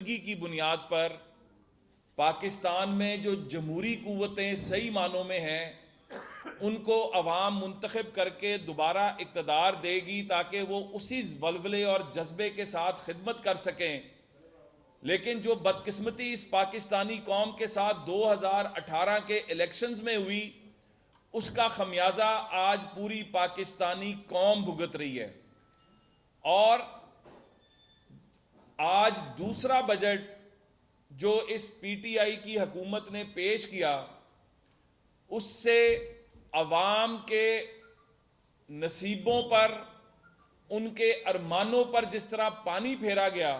کی بنیاد پر پاکستان میں جو جمہوری قوتیں صحیح معنوں میں ہیں ان کو عوام منتخب کر کے دوبارہ اقتدار دے گی تاکہ وہ اسی ولولے اور جذبے کے ساتھ خدمت کر سکیں. لیکن جو بدقسمتی اس پاکستانی قوم کے ساتھ 2018 کے الیکشنز میں ہوئی اس کا خمیازہ آج پوری پاکستانی قوم بھگت رہی ہے. اور آج دوسرا بجٹ جو اس پی ٹی آئی کی حکومت نے پیش کیا اس سے عوام کے نصیبوں پر، ان کے ارمانوں پر جس طرح پانی پھیرا گیا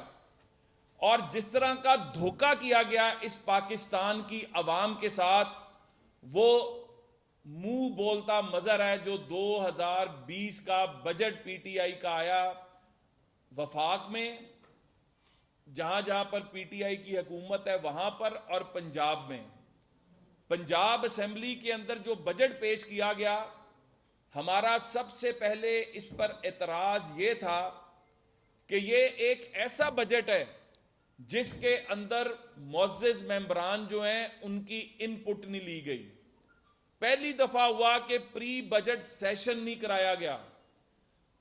اور جس طرح کا دھوکہ کیا گیا اس پاکستان کی عوام کے ساتھ، وہ منہ بولتا مظہر ہے جو 2020 کا بجٹ پی ٹی آئی کا آیا. وفاق میں جہاں جہاں پر پی ٹی آئی کی حکومت ہے وہاں پر، اور پنجاب میں، پنجاب اسمبلی کے اندر جو بجٹ پیش کیا گیا، ہمارا سب سے پہلے اس پر اعتراض یہ تھا کہ یہ ایک ایسا بجٹ ہے جس کے اندر معزز ممبران جو ہیں ان کی ان پٹ نہیں لی گئی. پہلی دفعہ ہوا کہ پری بجٹ سیشن نہیں کرایا گیا.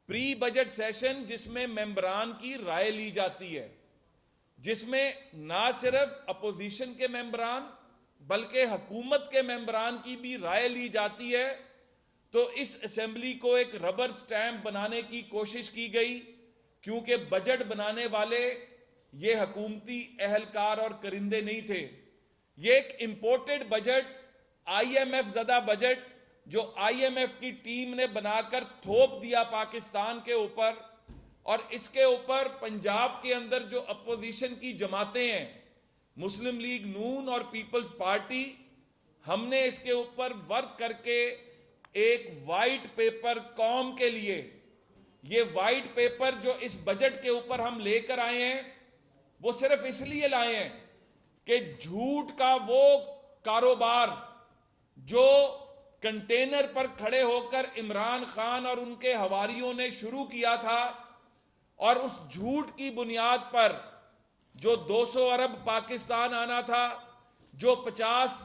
پری بجٹ سیشن جس میں ممبران کی رائے لی جاتی ہے، جس میں نہ صرف اپوزیشن کے ممبران بلکہ حکومت کے ممبران کی بھی رائے لی جاتی ہے، تو اس اسمبلی کو ایک ربر سٹیمپ بنانے کی کوشش کی گئی کیونکہ بجٹ بنانے والے یہ حکومتی اہلکار اور کرندے نہیں تھے. یہ ایک imported budget, I M F زدہ بجٹ جو آئی ایم ایف کی ٹیم نے بنا کر تھوپ دیا پاکستان کے اوپر، اور اس کے اوپر پنجاب کے اندر جو اپوزیشن کی جماعتیں ہیں، مسلم لیگ نون اور پیپلز پارٹی، ہم نے اس کے اوپر ورک کر کے ایک وائٹ پیپر قوم کے لیے، یہ وائٹ پیپر جو اس بجٹ کے اوپر ہم لے کر آئے ہیں وہ صرف اس لیے لائے ہیں کہ جھوٹ کا وہ کاروبار جو کنٹینر پر کھڑے ہو کر عمران خان اور ان کے حواریوں نے شروع کیا تھا، اور اس جھوٹ کی بنیاد پر جو 200 ارب پاکستان آنا تھا، جو 50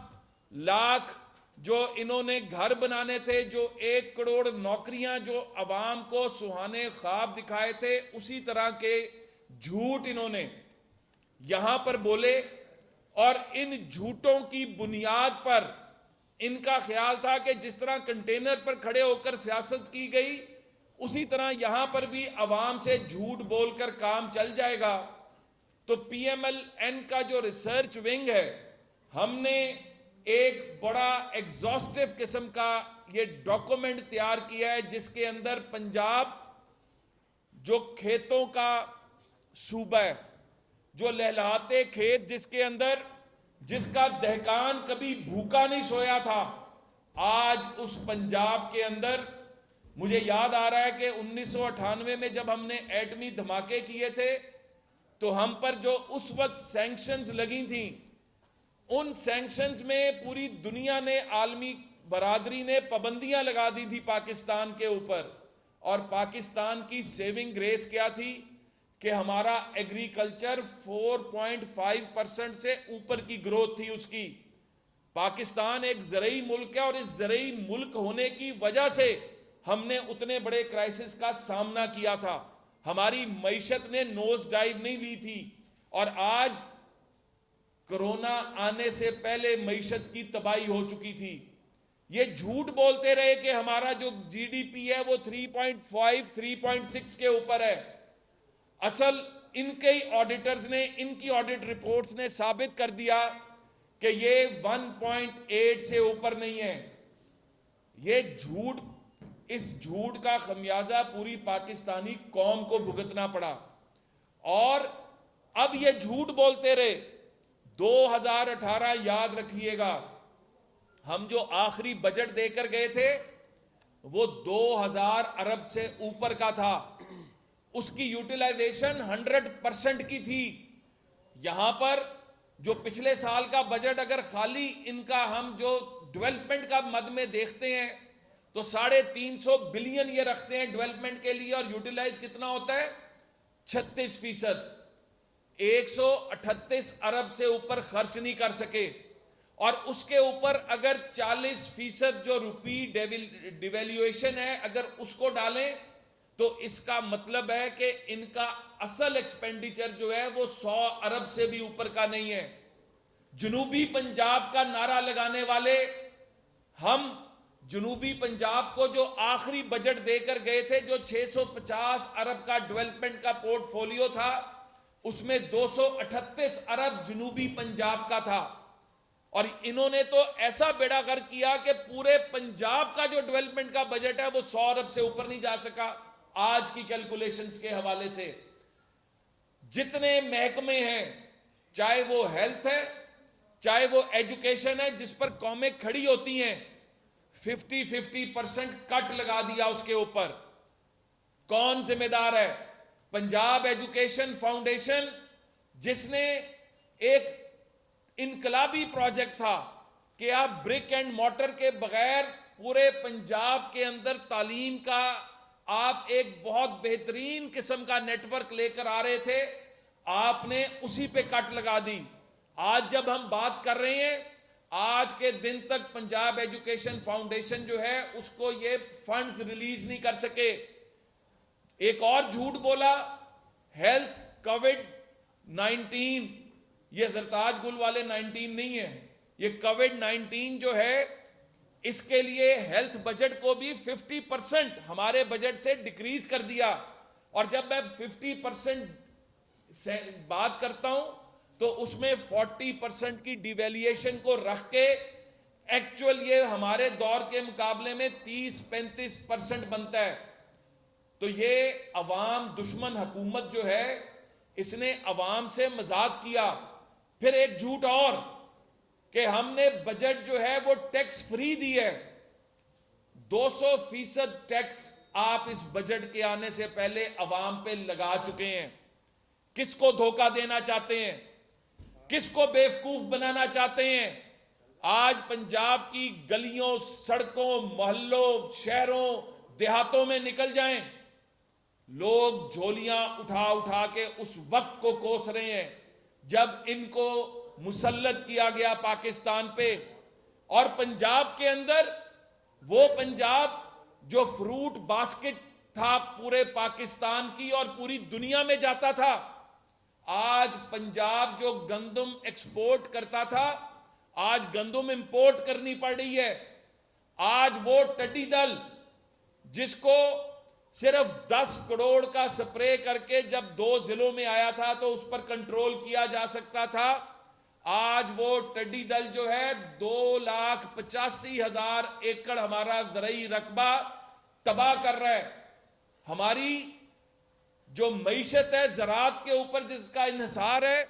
لاکھ جو انہوں نے گھر بنانے تھے، جو 1 کروڑ نوکریاں جو عوام کو سہانے خواب دکھائے تھے، اسی طرح کے جھوٹ انہوں نے یہاں پر بولے. اور ان جھوٹوں کی بنیاد پر ان کا خیال تھا کہ جس طرح کنٹینر پر کھڑے ہو کر سیاست کی گئی اسی طرح یہاں پر بھی عوام سے جھوٹ بول کر کام چل جائے گا. تو پی ایم ایل این کا جو ریسرچ ونگ ہے، ہم نے ایک بڑا ایگزاسٹو قسم کا یہ ڈاکومنٹ تیار کیا ہے جس کے اندر پنجاب جو کھیتوں کا صوبہ ہے، جو لہلاتے کھیت، جس کے اندر جس کا دہقان کبھی بھوکا نہیں سویا تھا، آج اس پنجاب کے اندر مجھے یاد آ رہا ہے کہ 1998 میں جب ہم نے ایٹمی دھماکے کیے تھے تو ہم پر جو اس وقت سینکشنز لگی تھیں، ان سینکشنز میں پوری دنیا نے، عالمی برادری نے پابندیاں لگا دی تھی پاکستان کے اوپر. اور پاکستان کی سیونگ گریس کیا تھی کہ ہمارا ایگریکلچر 4.5% سے اوپر کی گروتھ تھی اس کی. پاکستان ایک زرعی ملک ہے اور اس زرعی ملک ہونے کی وجہ سے ہم نے اتنے بڑے کرائسس کا سامنا کیا تھا. ہماری معیشت نے نوز ڈائیو نہیں لی تھی، اور آج کرونا آنے سے پہلے معیشت کی تباہی ہو چکی تھی. یہ جھوٹ بولتے رہے کہ ہمارا جو جی ڈی پی ہے وہ 3.5 3.6 کے اوپر ہے. اصل ان کے آڈیٹرز نے، ان کی آڈٹ رپورٹس نے ثابت کر دیا کہ یہ 1.8 سے اوپر نہیں ہے. یہ جھوٹ، اس جھوٹ کا خمیازہ پوری پاکستانی قوم کو بھگتنا پڑا. اور اب یہ جھوٹ بولتے رہے. 2018 یاد رکھیے گا، ہم جو آخری بجٹ دے کر گئے تھے وہ 2000 ارب سے اوپر کا تھا. اس کی یوٹیلائزیشن 100% کی تھی. یہاں پر جو پچھلے سال کا بجٹ اگر خالی ان کا ہم جو ڈیولپمنٹ کا مد میں دیکھتے ہیں تو 350 بلین یہ رکھتے ہیں ڈیولپمنٹ کے لیے، اور یوٹیلائز کتنا ہوتا ہے؟ 36%. 138 ارب سے اوپر خرچ نہیں کر سکے, اور اس کے اوپر اگر 40% جو روپی ڈیویلیویشن ہے اگر اس کو ڈالیں تو اس کا مطلب ہے کہ ان کا اصل ایکسپینڈیچر جو ہے وہ 100 ارب سے بھی اوپر کا نہیں ہے. جنوبی پنجاب کا نعرہ لگانے والے ہم جنوبی پنجاب کو جو آخری بجٹ دے کر گئے تھے, جو 650 ارب کا ڈیولپمنٹ کا پورٹ فولیو تھا, اس میں 238 ارب جنوبی پنجاب کا تھا, اور انہوں نے تو ایسا بیڑا غرق کیا کہ پورے پنجاب کا جو ڈیولپمنٹ کا بجٹ ہے وہ 100 ارب سے اوپر نہیں جا سکا. آج کی کیلکولیشنز کے حوالے سے جتنے محکمے ہیں, چاہے وہ ہیلتھ ہے, چاہے وہ ایجوکیشن ہے, جس پر قومیں کھڑی ہوتی ہیں, 50% کٹ لگا دیا اس کے اوپر. کون ذمہ دار ہے؟ پنجاب ایجوکیشن فاؤنڈیشن, جس نے ایک انقلابی پروجیکٹ تھا کہ آپ برک اینڈ مارٹر کے بغیر پورے پنجاب کے اندر تعلیم کا آپ ایک بہت بہترین قسم کا نیٹ ورک لے کر آ رہے تھے, آپ نے اسی پہ کٹ لگا دی. آج جب ہم بات کر رہے ہیں, آج کے دن تک پنجاب ایجوکیشن فاؤنڈیشن جو ہے اس کو یہ فنڈز ریلیز نہیں کر سکے. ایک اور جھوٹ بولا, ہیلتھ کووڈ-19, یہ زرتاج گل والے 19 نہیں ہے, یہ کووڈ-19 جو ہے اس کے لیے ہیلتھ بجٹ کو بھی 50% ہمارے بجٹ سے ڈیکریز کر دیا. اور جب میں 50% سے بات کرتا ہوں تو اس میں 40% کی ڈیویلیشن کو رکھ کے ایکچوئل یہ ہمارے دور کے مقابلے میں 30-35% بنتا ہے. تو یہ عوام دشمن حکومت جو ہے اس نے عوام سے مذاق کیا. پھر ایک جھوٹ اور کہ ہم نے بجٹ جو ہے وہ ٹیکس فری دی ہے. 200% ٹیکس آپ اس بجٹ کے آنے سے پہلے عوام پہ لگا چکے ہیں. کس کو دھوکہ دینا چاہتے ہیں؟ کس کو بیوقوف بنانا چاہتے ہیں؟ آج پنجاب کی گلیوں, سڑکوں, محلوں, شہروں, دیہاتوں میں نکل جائیں, لوگ جھولیاں اٹھا اٹھا کے اس وقت کو کوس رہے ہیں جب ان کو مسلط کیا گیا پاکستان پہ. اور پنجاب کے اندر وہ پنجاب جو فروٹ باسکٹ تھا پورے پاکستان کی اور پوری دنیا میں جاتا تھا, آج پنجاب جو گندم ایکسپورٹ کرتا تھا آج گندم امپورٹ کرنی پڑ رہی ہے. آج وہ ٹڈی دل جس کو صرف 10 کروڑ کا سپرے کر کے جب 2 ضلعوں میں آیا تھا تو اس پر کنٹرول کیا جا سکتا تھا, آج وہ ٹڈی دل جو ہے 2,85,000 ایکڑ ہمارا زرعی رقبہ تباہ کر رہا ہے. ہماری جو معیشت ہے زراعت کے اوپر جس کا انحصار ہے,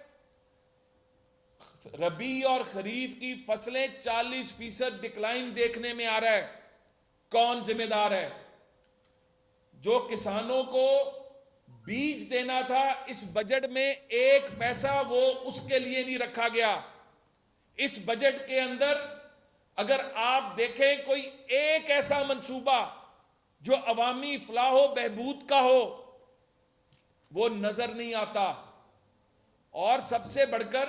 ربیع اور خریف کی فصلیں 40% ڈکلائن دیکھنے میں آ رہا ہے. کون ذمہ دار ہے؟ جو کسانوں کو بیج دینا تھا اس بجٹ میں 1 پیسہ وہ اس کے لیے نہیں رکھا گیا. اس بجٹ کے اندر اگر آپ دیکھیں کوئی ایک ایسا منصوبہ جو عوامی فلاح و بہبود کا ہو وہ نظر نہیں آتا. اور سب سے بڑھ کر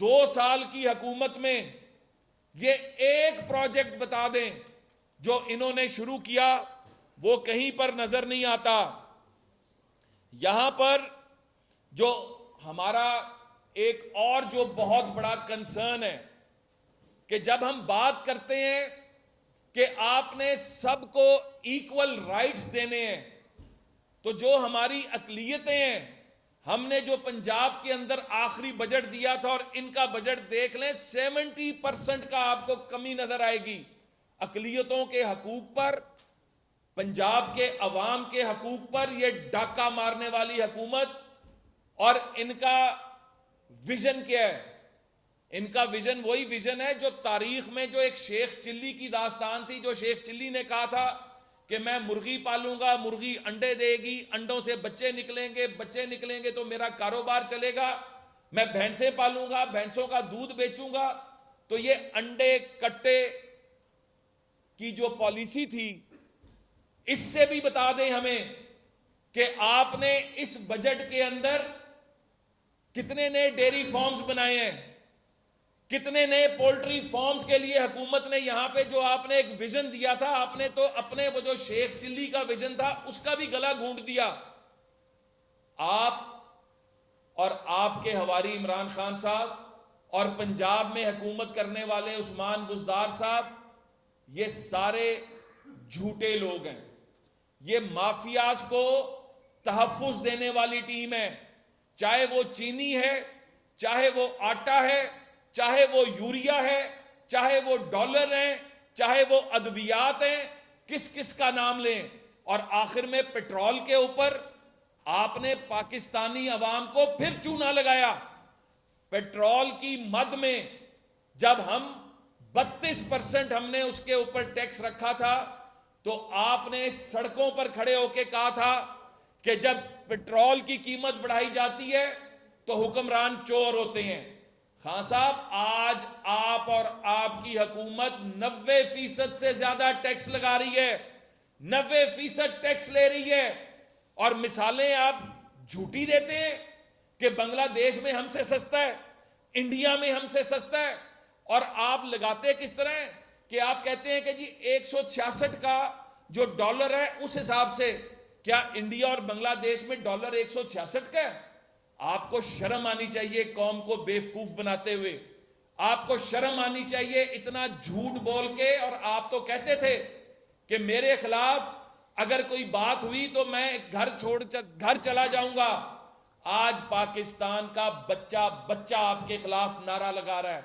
2 سال کی حکومت میں یہ ایک پروجیکٹ بتا دیں جو انہوں نے شروع کیا وہ کہیں پر نظر نہیں آتا. یہاں پر جو ہمارا ایک اور جو بہت بڑا کنسرن ہے کہ جب ہم بات کرتے ہیں کہ آپ نے سب کو ایکول رائٹس دینے ہیں, تو جو ہماری اقلیتیں ہیں, ہم نے جو پنجاب کے اندر آخری بجٹ دیا تھا اور ان کا بجٹ دیکھ لیں 70% کا آپ کو کمی نظر آئے گی. اقلیتوں کے حقوق پر, پنجاب کے عوام کے حقوق پر یہ ڈاکہ مارنے والی حکومت. اور ان کا ویژن کیا ہے؟ ان کا ویژن وہی ویژن ہے جو تاریخ میں جو ایک شیخ چلی کی داستان تھی, جو شیخ چلی نے کہا تھا کہ میں مرغی پالوں گا, مرغی انڈے دے گی, انڈوں سے بچے نکلیں گے, بچے نکلیں گے تو میرا کاروبار چلے گا, میں بھینسیں پالوں گا, بھینسوں کا دودھ بیچوں گا. تو یہ انڈے کٹے کی جو پالیسی تھی, اس سے بھی بتا دیں ہمیں کہ آپ نے اس بجٹ کے اندر کتنے نئے ڈیری فارمز بنائے ہیں, کتنے نئے پولٹری فارمز کے لیے حکومت نے یہاں پہ جو آپ نے ایک ویژن دیا تھا, آپ نے تو اپنے وہ جو شیخ چلی کا ویژن تھا اس کا بھی گلا گھونٹ دیا. آپ اور آپ کے حواری عمران خان صاحب اور پنجاب میں حکومت کرنے والے عثمان بزدار صاحب, یہ سارے جھوٹے لوگ ہیں. یہ مافیاز کو تحفظ دینے والی ٹیم ہے, چاہے وہ چینی ہے, چاہے وہ آٹا ہے, چاہے وہ یوریا ہے, چاہے وہ ڈالر ہیں, چاہے وہ ادویات ہیں, کس کس کا نام لیں. اور آخر میں پیٹرول کے اوپر آپ نے پاکستانی عوام کو پھر چونا لگایا. پیٹرول کی مد میں جب ہم 32% ہم نے اس کے اوپر ٹیکس رکھا تھا تو آپ نے سڑکوں پر کھڑے ہو کے کہا تھا کہ جب پیٹرول کی قیمت بڑھائی جاتی ہے تو حکمران چور ہوتے ہیں. خان صاحب, آج آپ اور آپ کی حکومت 90% سے زیادہ ٹیکس لگا رہی ہے, 90% ٹیکس لے رہی ہے. اور مثالیں آپ جھوٹی دیتے ہیں کہ بنگلہ دیش میں ہم سے سستا ہے, انڈیا میں ہم سے سستا ہے, اور آپ لگاتے کس طرح ہیں کہ آپ کہتے ہیں کہ جی 166 کا جو ڈالر ہے اس حساب سے. کیا انڈیا اور بنگلہ دیش میں ڈالر 166 کا ہے؟ آپ کو شرم آنی چاہیے قوم کو بیوقوف بناتے ہوئے, آپ کو شرم آنی چاہیے اتنا جھوٹ بول کے. اور آپ تو کہتے تھے کہ میرے خلاف اگر کوئی بات ہوئی تو میں گھر چلا جاؤں گا. آج پاکستان کا بچہ بچہ آپ کے خلاف نعرہ لگا رہا ہے.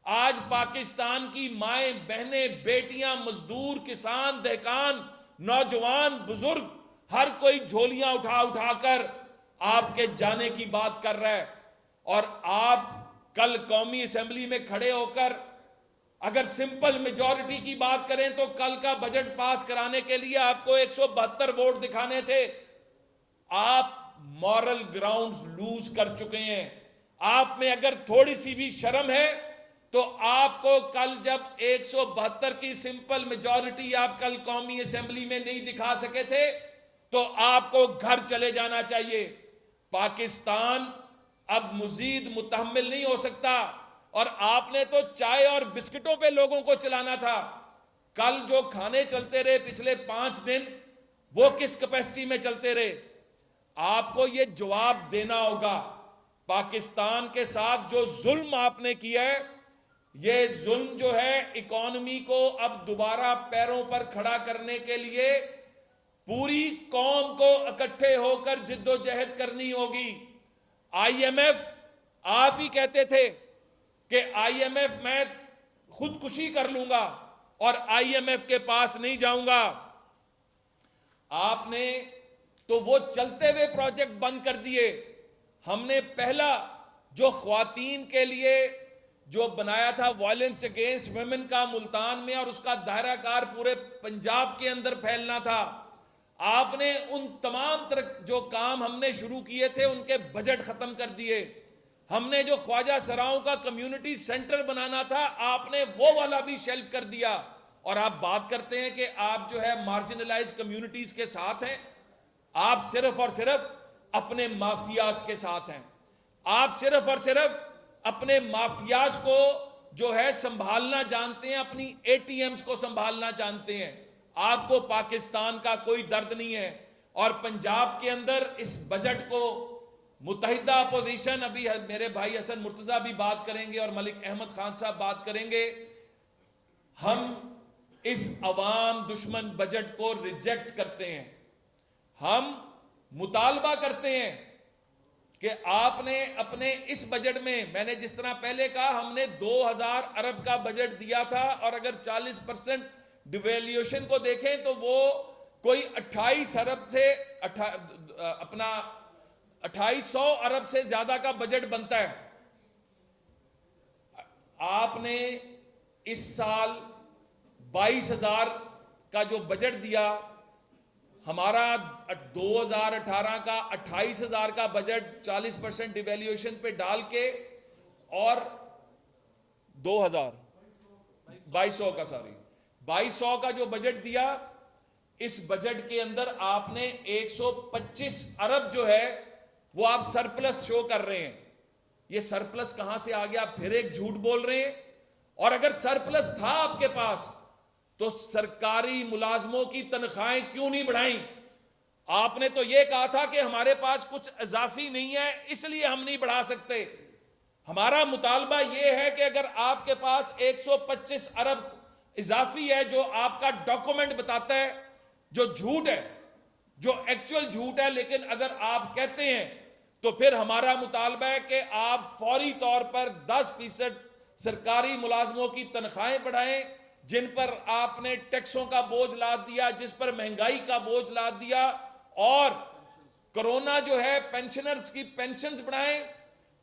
آج پاکستان کی مائیں, بہنیں, بیٹیاں, مزدور, کسان, دہقان, نوجوان, بزرگ, ہر کوئی جھولیاں اٹھا اٹھا کر آپ کے جانے کی بات کر رہا ہے. اور آپ کل قومی اسمبلی میں کھڑے ہو کر اگر سمپل میجورٹی کی بات کریں تو کل کا بجٹ پاس کرانے کے لیے آپ کو 172 ووٹ دکھانے تھے. آپ مورل گراؤنڈز لوز کر چکے ہیں. آپ میں اگر تھوڑی سی بھی شرم ہے تو آپ کو کل جب 172 کی سمپل میجورٹی آپ کل قومی اسمبلی میں نہیں دکھا سکے تھے تو آپ کو گھر چلے جانا چاہیے. پاکستان اب مزید متحمل نہیں ہو سکتا. اور آپ نے تو چائے اور بسکٹوں پہ لوگوں کو چلانا تھا. کل جو کھانے چلتے رہے پچھلے 5 دن وہ کس کیپیسٹی میں چلتے رہے؟ آپ کو یہ جواب دینا ہوگا. پاکستان کے ساتھ جو ظلم آپ نے کیا ہے, یہ ظلم جو ہے اکانومی کو اب دوبارہ پیروں پر کھڑا کرنے کے لیے پوری قوم کو اکٹھے ہو کر جد و جہد کرنی ہوگی. آئی ایم ایف, آپ ہی کہتے تھے کہ آئی ایم ایف میں خودکشی کر لوں گا اور آئی ایم ایف کے پاس نہیں جاؤں گا. آپ نے تو وہ چلتے ہوئے پروجیکٹ بند کر دیے. ہم نے پہلا جو خواتین کے لیے جو بنایا تھا وائلنس اگینسٹ ویمن کا ملتان میں, اور اس کا دائرہ کار پورے پنجاب کے اندر پھیلنا تھا, آپ نے ان تمام جو کام ہم نے شروع کیے تھے ان کے بجٹ ختم کر دیے. ہم نے جو خواجہ سراؤں کا کمیونٹی سینٹر بنانا تھا آپ نے وہ والا بھی شیلف کر دیا. اور آپ بات کرتے ہیں کہ آپ جو ہے مارجنلائز کمیونٹیز کے ساتھ ہیں. آپ صرف اور صرف اپنے مافیاز کے ساتھ ہیں. آپ صرف اور صرف اپنے مافیاز کو جو ہے سنبھالنا جانتے ہیں, اپنی اے ٹی ایمز کو سنبھالنا جانتے ہیں. آپ کو پاکستان کا کوئی درد نہیں ہے. اور پنجاب کے اندر اس بجٹ کو متحدہ اپوزیشن, ابھی میرے بھائی حسن مرتضیٰ بھی بات کریں گے اور ملک احمد خان صاحب بات کریں گے, ہم اس عوام دشمن بجٹ کو ریجیکٹ کرتے ہیں. ہم مطالبہ کرتے ہیں کہ آپ نے اپنے اس بجٹ میں نے جس طرح پہلے کہا ہم نے 2000 ارب کا بجٹ دیا تھا, اور اگر 40% ڈیویلیوشن کو دیکھیں تو وہ کوئی 28 ارب سے اپنا 2800 ارب سے زیادہ کا بجٹ بنتا ہے. آپ نے اس سال 22,000 کا جو بجٹ دیا, ہمارا 2018 کا 28,000 کا بجٹ 40% ڈیویلیوشن پہ ڈال کے, اور 2200 کا جو بجٹ دیا, اس بجٹ کے اندر آپ نے 125 ارب جو ہے وہ آپ سرپلس شو کر رہے ہیں. یہ سرپلس کہاں سے آ گیا؟ پھر ایک جھوٹ بول رہے ہیں. اور اگر سرپلس تھا آپ کے پاس تو سرکاری ملازموں کی تنخواہیں کیوں نہیں بڑھائیں؟ آپ نے تو یہ کہا تھا کہ ہمارے پاس کچھ اضافی نہیں ہے اس لیے ہم نہیں بڑھا سکتے. ہمارا مطالبہ یہ ہے کہ اگر آپ کے پاس 125 ارب اضافی ہے جو آپ کا ڈاکومنٹ بتاتا ہے، جو جھوٹ ہے، جو ایکچوئل جھوٹ ہے، لیکن اگر آپ کہتے ہیں تو پھر ہمارا مطالبہ ہے کہ آپ فوری طور پر 10% سرکاری ملازموں کی تنخواہیں بڑھائیں، جن پر آپ نے ٹیکسوں کا بوجھ لاد دیا، جس پر مہنگائی کا بوجھ لاد دیا، اور کرونا جو ہے پینشنرز کی پینشنز بڑھائیں.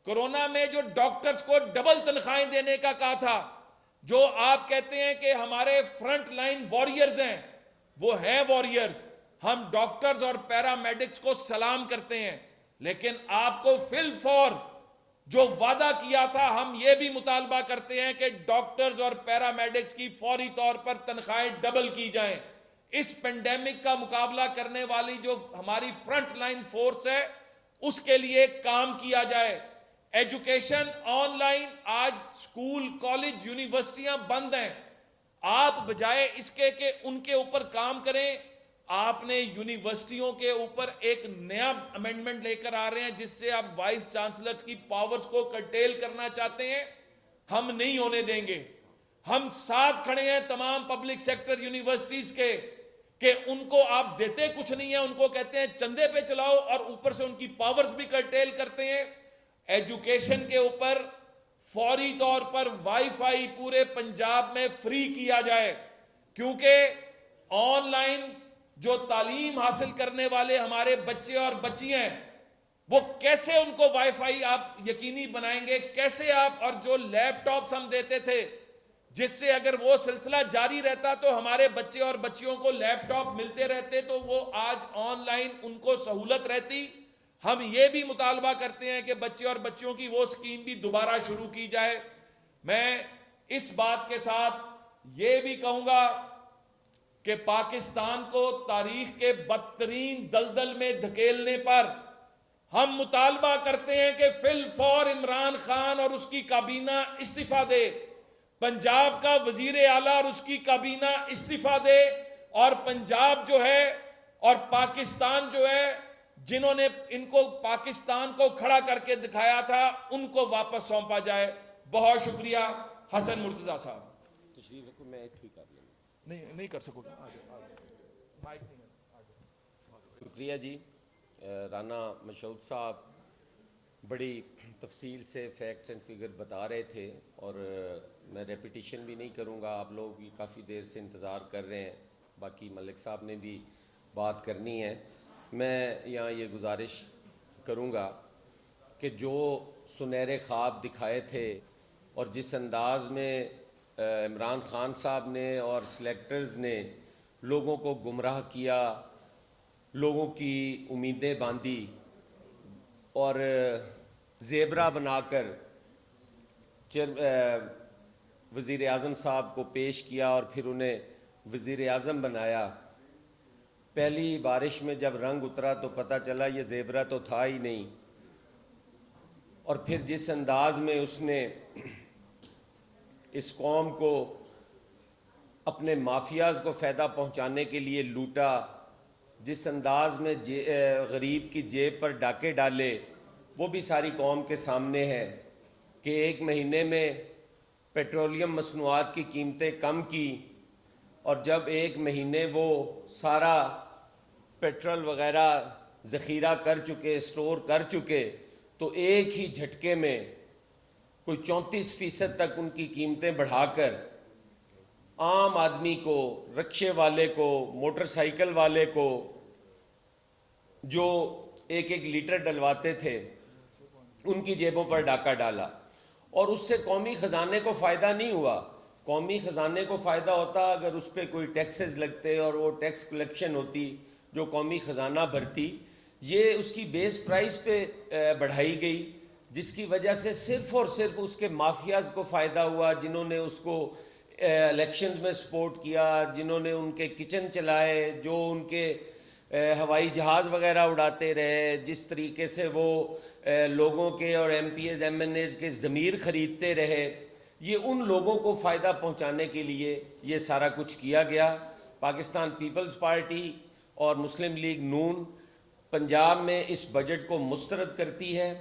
کرونا میں جو ڈاکٹرز کو ڈبل تنخواہیں دینے کا کہا تھا، جو آپ کہتے ہیں کہ ہمارے فرنٹ لائن واریئرز ہیں، وہ ہیں واریئرز. ہم ڈاکٹرز اور پیرامیڈکس کو سلام کرتے ہیں، لیکن آپ کو فی الفور جو وعدہ کیا تھا، ہم یہ بھی مطالبہ کرتے ہیں کہ ڈاکٹرز اور پیرامیڈکس کی فوری طور پر تنخواہیں ڈبل کی جائیں. اس پینڈیمک کا مقابلہ کرنے والی جو ہماری فرنٹ لائن فورس ہے اس کے لیے کام کیا جائے. ایجوکیشن آن لائن، آج سکول، کالج، یونیورسٹیاں بند ہیں. آپ بجائے اس کے کہ ان کے اوپر کام کریں، آپ نے یونیورسٹیوں کے اوپر ایک نیا امینڈمنٹ لے کر آ رہے ہیں جس سے آپ وائس چانسلرز کی پاورز کو کرٹیل کرنا چاہتے ہیں. ہم نہیں ہونے دیں گے. ہم ساتھ کھڑے ہیں تمام پبلک سیکٹر یونیورسٹیز کے کہ ان کو آپ دیتے کچھ نہیں ہیں، ان کو کہتے ہیں چندے پہ چلاؤ، اور اوپر سے ان کی پاورز بھی کرٹیل کرتے ہیں. ایجوکیشن کے اوپر فوری طور پر وائی فائی پورے پنجاب میں فری کیا جائے، کیونکہ آن لائن جو تعلیم حاصل کرنے والے ہمارے بچے اور بچیاں ہیں، وہ کیسے ان کو وائی فائی آپ یقینی بنائیں گے؟ کیسے آپ؟ اور جو لیپ ٹاپس ہم دیتے تھے جس سے اگر وہ سلسلہ جاری رہتا تو ہمارے بچے اور بچیوں کو لیپ ٹاپ ملتے رہتے، تو وہ آج آن لائن ان کو سہولت رہتی. ہم یہ بھی مطالبہ کرتے ہیں کہ بچے اور بچیوں کی وہ سکیم بھی دوبارہ شروع کی جائے. میں اس بات کے ساتھ یہ بھی کہوں گا کہ پاکستان کو تاریخ کے بدترین دلدل میں دھکیلنے پر ہم مطالبہ کرتے ہیں کہ فی الفور عمران خان اور اس کی کابینہ استعفیٰ دے، پنجاب کا وزیر اعلیٰ اور اس کی کابینہ استعفیٰ دے، اور پنجاب جو ہے اور پاکستان جو ہے، جنہوں نے ان کو پاکستان کو کھڑا کر کے دکھایا تھا، ان کو واپس سونپا جائے. بہت شکریہ. حسن مرتضیٰ صاحب. تشریف رکھو، میں ٹھیک کر لوں. نہیں کر سکو گے. شکریہ جی. رانا مشعود صاحب بڑی تفصیل سے فیکٹس اینڈ فگر بتا رہے تھے، اور میں ریپیٹیشن بھی نہیں کروں گا. آپ لوگ بھی کافی دیر سے انتظار کر رہے ہیں، باقی ملک صاحب نے بھی بات کرنی ہے. میں یہاں یہ گزارش کروں گا کہ جو سنہرے خواب دکھائے تھے اور جس انداز میں عمران خان صاحب نے اور سلیکٹرز نے لوگوں کو گمراہ کیا، لوگوں کی امیدیں باندھی اور زیبرا بنا کر وزیر اعظم صاحب کو پیش کیا اور پھر انہیں وزیر اعظم بنایا. پہلی بارش میں جب رنگ اترا تو پتہ چلا یہ زیبرا تو تھا ہی نہیں. اور پھر جس انداز میں اس نے اس قوم کو اپنے مافیاز کو فائدہ پہنچانے کے لیے لوٹا، جس انداز میں غریب کی جیب پر ڈاکے ڈالے، وہ بھی ساری قوم کے سامنے ہے. کہ ایک مہینے میں پیٹرولیم مصنوعات کی قیمتیں کم کی، اور جب ایک مہینے وہ سارا پیٹرول وغیرہ ذخیرہ کر چکے، اسٹور کر چکے، تو ایک ہی جھٹکے میں کوئی 34% تک ان کی قیمتیں بڑھا کر عام آدمی کو، رکشے والے کو، موٹر سائیکل والے کو جو ایک ایک لیٹر ڈلواتے تھے ان کی جیبوں پر ڈاکہ ڈالا. اور اس سے قومی خزانے کو فائدہ نہیں ہوا. قومی خزانے کو فائدہ ہوتا اگر اس پہ کوئی ٹیکسز لگتے اور وہ ٹیکس کلیکشن ہوتی جو قومی خزانہ بھرتی. یہ اس کی بیس پرائس پہ بڑھائی گئی، جس کی وجہ سے صرف اور صرف اس کے مافیاز کو فائدہ ہوا، جنہوں نے اس کو الیکشنز میں سپورٹ کیا، جنہوں نے ان کے کچن چلائے، جو ان کے ہوائی جہاز وغیرہ اڑاتے رہے، جس طریقے سے وہ لوگوں کے اور MPAs MNAs کے ضمیر خریدتے رہے، یہ ان لوگوں کو فائدہ پہنچانے کے لیے یہ سارا کچھ کیا گیا۔ پاکستان پیپلز پارٹی اور مسلم لیگ نون پنجاب میں اس بجٹ کو مسترد کرتی ہے۔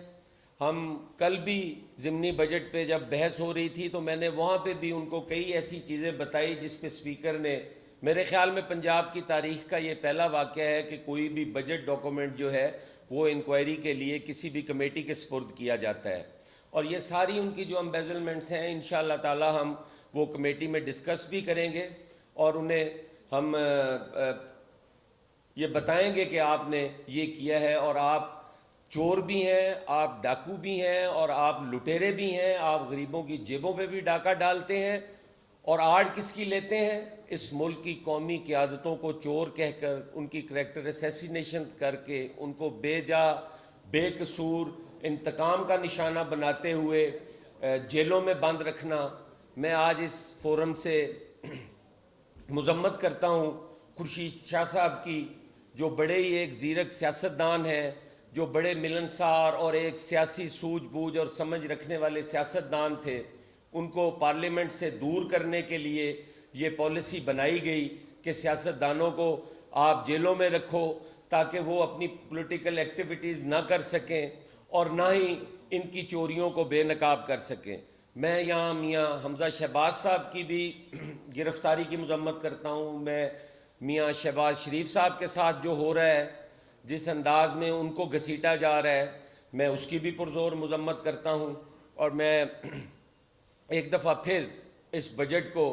ہم کل بھی ضمنی بجٹ پہ جب بحث ہو رہی تھی تو میں نے وہاں پہ بھی ان کو کئی ایسی چیزیں بتائی جس پہ اسپیکر نے، میرے خیال میں پنجاب کی تاریخ کا یہ پہلا واقعہ ہے کہ کوئی بھی بجٹ ڈاکومنٹ جو ہے وہ انکوائری کے لیے کسی بھی کمیٹی کے سپرد کیا جاتا ہے، اور یہ ساری ان کی جو امبیزلمنٹس ہیں انشاءاللہ تعالی ہم وہ کمیٹی میں ڈسکس بھی کریں گے، اور انہیں ہم یہ بتائیں گے کہ آپ نے یہ کیا ہے، اور آپ چور بھی ہیں، آپ ڈاکو بھی ہیں، اور آپ لٹیرے بھی ہیں، آپ غریبوں کی جیبوں پہ بھی ڈاکہ ڈالتے ہیں، اور آڑ کس کی لیتے ہیں؟ اس ملک کی قومی قیادتوں کو چور کہہ کر، ان کی کریکٹر اسیسینیشن کر کے، ان کو بے جا بے قصور انتقام کا نشانہ بناتے ہوئے جیلوں میں بند رکھنا۔ میں آج اس فورم سے مذمت کرتا ہوں خورشید شاہ صاحب کی، جو بڑے ہی ایک زیرک سیاستدان ہیں، جو بڑے ملنسار اور ایک سیاسی سوجھ بوجھ اور سمجھ رکھنے والے سیاستدان تھے۔ ان کو پارلیمنٹ سے دور کرنے کے لیے یہ پالیسی بنائی گئی کہ سیاستدانوں کو آپ جیلوں میں رکھو تاکہ وہ اپنی پولیٹیکل ایکٹیویٹیز نہ کر سکیں اور نہ ہی ان کی چوریوں کو بے نقاب کر سکیں۔ میں یہاں میاں حمزہ شہباز صاحب کی بھی گرفتاری کی مذمت کرتا ہوں۔ میں میاں شہباز شریف صاحب کے ساتھ جو ہو رہا ہے، جس انداز میں ان کو گھسیٹا جا رہا ہے، میں اس کی بھی پرزور مذمت کرتا ہوں، اور میں ایک دفعہ پھر اس بجٹ کو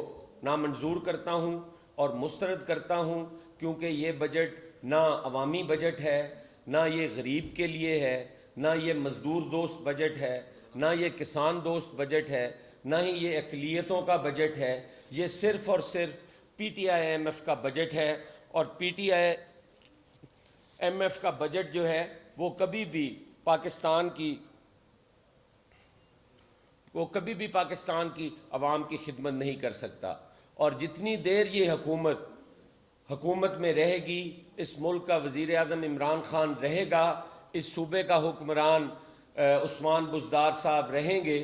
نامنظور کرتا ہوں اور مسترد کرتا ہوں، کیونکہ یہ بجٹ نہ عوامی بجٹ ہے، نہ یہ غریب کے لیے ہے، نہ یہ مزدور دوست بجٹ ہے، نہ یہ کسان دوست بجٹ ہے، نہ ہی یہ اقلیتوں کا بجٹ ہے۔ یہ صرف اور صرف P T I M F کا بجٹ ہے، اور P T I M F کا بجٹ جو ہے وہ کبھی بھی پاکستان کی عوام کی خدمت نہیں کر سکتا، اور جتنی دیر یہ حکومت میں رہے گی، اس ملک کا وزیر اعظم عمران خان رہے گا، اس صوبے کا حکمران عثمان بزدار صاحب رہیں گے،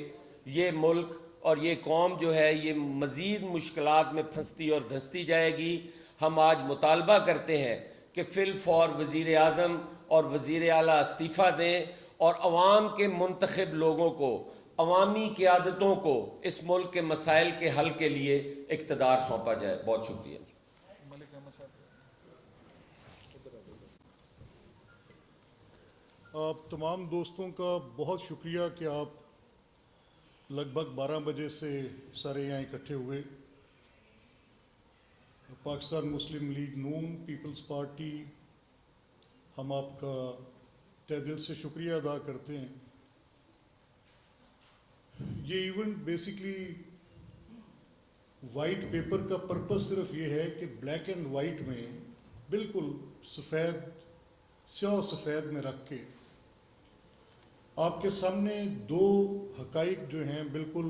یہ ملک اور یہ قوم جو ہے یہ مزید مشکلات میں پھنستی اور دھنستی جائے گی۔ ہم آج مطالبہ کرتے ہیں کہ فی الفور وزیر اعظم اور وزیر اعلیٰ استعفیٰ دیں، اور عوام کے منتخب لوگوں کو، عوامی قیادتوں کو اس ملک کے مسائل کے حل کے لیے اقتدار سونپا جائے۔ بہت شکریہ۔ آپ تمام دوستوں کا بہت شکریہ کہ آپ لگ بھگ 12 بجے سے سارے یہاں اکٹھے ہوئے۔ پاکستان مسلم لیگ نون پیپلز پارٹی ہم آپ کا تہ دل سے شکریہ ادا کرتے ہیں۔ یہ ایونٹ بیسکلی وائٹ پیپر کا پرپس صرف یہ ہے کہ بلیک اینڈ وائٹ میں بالکل سیاہ و سفید میں رکھ کے آپ کے سامنے دو حقائق جو ہیں بالکل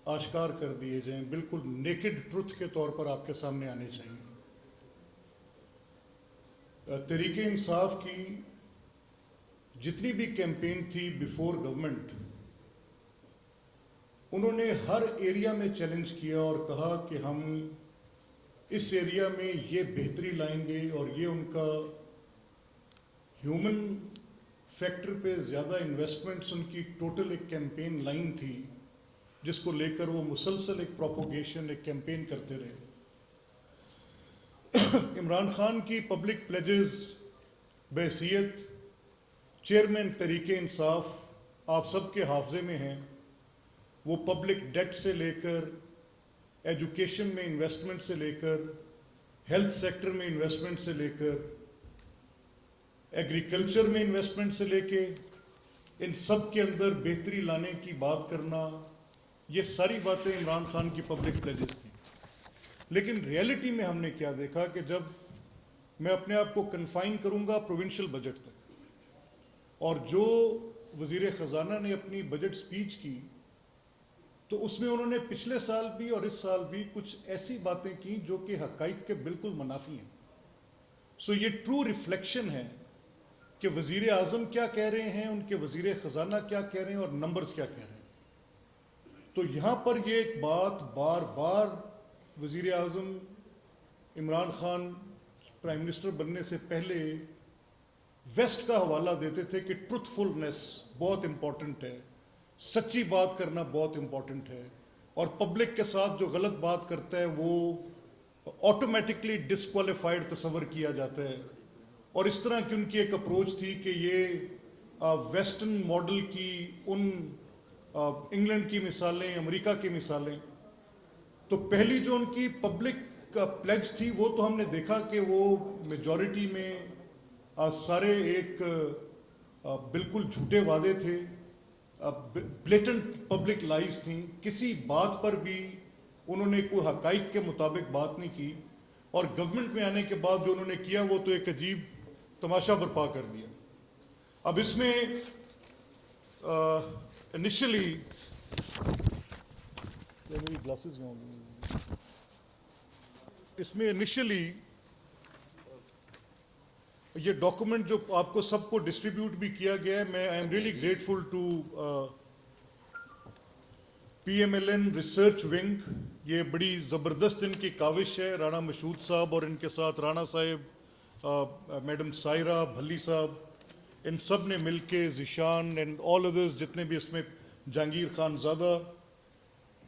آشکار کر دیے جائیں، بالکل نیکڈ ٹروتھ کے طور پر آپ کے سامنے آنے چاہیے۔ تحریک انصاف کی جتنی بھی کیمپین تھی بیفور گورنمنٹ، انہوں نے ہر ایریا میں چیلنج کیا اور کہا کہ ہم اس ایریا میں یہ بہتری لائیں گے، اور یہ ان کا ہیومن فیکٹر پہ زیادہ انویسٹمنٹس ان کی ٹوٹل ایک کیمپین لائن تھی، جس کو لے کر وہ مسلسل ایک پروپوگیشن، ایک کیمپین کرتے رہے۔ عمران خان کی پبلک پلیجز بحیثیت چیئرمین تحریک انصاف آپ سب کے حافظے میں ہیں۔ وہ پبلک ڈیٹ سے لے کر، ایجوکیشن میں انویسٹمنٹ سے لے کر، ہیلتھ سیکٹر میں انویسٹمنٹ سے لے کر، ایگریکلچر میں انویسٹمنٹ سے لے کے، ان سب کے اندر بہتری لانے کی بات کرنا، یہ ساری باتیں عمران خان کی پبلک پلیجز تھیں۔ لیکن ریئلٹی میں ہم نے کیا دیکھا کہ جب میں اپنے آپ کو کنفائن کروں گا پروونشل بجٹ تک، اور جو وزیر خزانہ نے اپنی بجٹ سپیچ کی تو اس میں انہوں نے پچھلے سال بھی اور اس سال بھی کچھ ایسی باتیں کی جو کہ حقائق کے بالکل منافی ہیں۔ سو یہ ٹرو ریفلیکشن ہے کہ وزیر اعظم کیا کہہ رہے ہیں, ان کے وزیر خزانہ کیا کہہ رہے ہیں اور نمبرز کیا کہہ رہے ہیں. تو یہاں پر یہ ایک بات بار بار وزیر اعظم عمران خان پرائم منسٹر بننے سے پہلے ویسٹ کا حوالہ دیتے تھے کہ ٹروتھ فلنس بہت امپورٹنٹ ہے, سچی بات کرنا بہت امپورٹنٹ ہے, اور پبلک کے ساتھ جو غلط بات کرتا ہے وہ آٹومیٹکلی ڈسکوالیفائڈ تصور کیا جاتا ہے. اور اس طرح کی ان کی ایک اپروچ تھی کہ یہ ویسٹرن ماڈل کی ان انگلینڈ کی مثالیں, امریکہ کی مثالیں. تو پہلی جو ان کی پبلک پلیج تھی وہ تو ہم نے دیکھا کہ وہ میجورٹی میں سارے ایک بالکل جھوٹے وعدے تھے, بلیٹنٹ پبلک لائز تھیں, کسی بات پر بھی انہوں نے کوئی حقائق کے مطابق بات نہیں کی. اور گورنمنٹ میں آنے کے بعد جو انہوں نے کیا وہ تو ایک عجیب تماشا برپا کر دیا. اب اس میں انیشلی میری گلاسز اس میں انیشلی یہ ڈاکومنٹ جو آپ کو سب کو ڈسٹریبیوٹ بھی کیا گیا ہے, میں I am really grateful to P M L N research wing. یہ بڑی زبردست ان کی کاوش ہے, رانا مشہود صاحب اور ان کے ساتھ رانا صاحب, میڈم سائرہ بھلی صاحب, ان سب نے مل کے, ذیشان اینڈ آل ادرز جتنے بھی اس میں, جہانگیر خان زادہ,